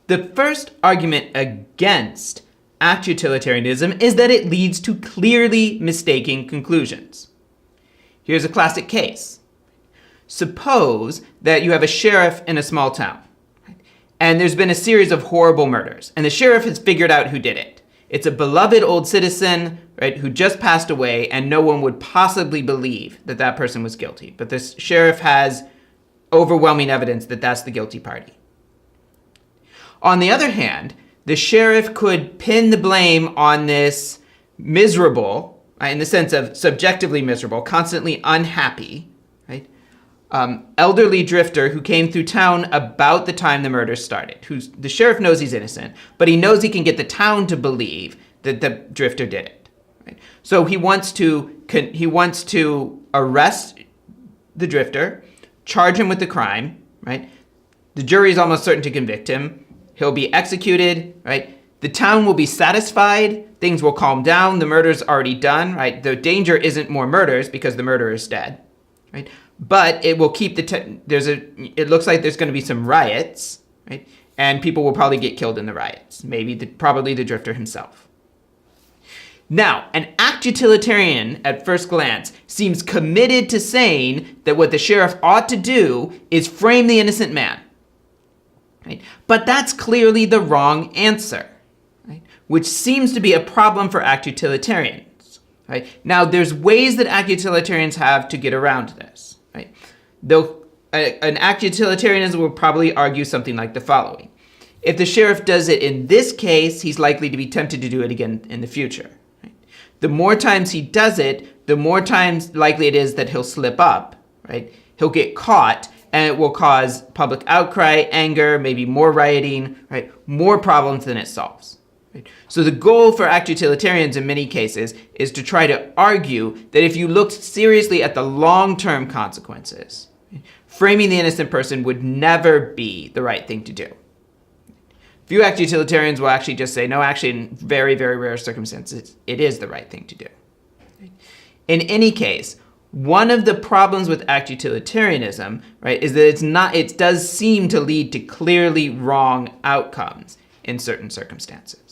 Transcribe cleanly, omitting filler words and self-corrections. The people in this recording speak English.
The first argument against act utilitarianism is that it leads to clearly mistaken conclusions. Here's a classic case. Suppose that you have a sheriff in a small town, and there's been a series of horrible murders, and the sheriff has figured out who did it. It's a beloved old citizen, right, who just passed away, and no one would possibly believe that that person was guilty. But this sheriff has overwhelming evidence that that's the guilty party. On the other hand, the sheriff could pin the blame on this miserable, in the sense of subjectively miserable, constantly unhappy, right, elderly drifter who came through town about the time the murders started. The sheriff knows he's innocent, but he knows he can get the town to believe that the drifter did it. Right? So he wants to arrest the drifter, charge him with the crime. Right? The jury is almost certain to convict him. He'll be executed. Right? The town will be satisfied. Things will calm down. The murder's already done. Right? The danger isn't more murders because the murderer is dead. Right? But it will keep it looks like there's going to be some riots, right? And people will probably get killed in the riots. Probably the drifter himself. Now, an act utilitarian at first glance seems committed to saying that what the sheriff ought to do is frame the innocent man. Right? But that's clearly the wrong answer, right? Which seems to be a problem for act utilitarians. Right? Now, there's ways that act utilitarians have to get around this. Right? An act utilitarianism will probably argue something like the following. If the sheriff does it in this case, he's likely to be tempted to do it again in the future. Right? The more times he does it, the more times likely it is that he'll slip up. Right? He'll get caught, and it will cause public outcry, anger, maybe more rioting, right? More problems than it solves. Right? So the goal for act utilitarians in many cases is to try to argue that if you looked seriously at the long-term consequences, right, framing the innocent person would never be the right thing to do. Few act utilitarians will actually just say, no, actually, in very, very rare circumstances, it is the right thing to do. Right? In any case, one of the problems with act utilitarianism, right, is that it does seem to lead to clearly wrong outcomes in certain circumstances.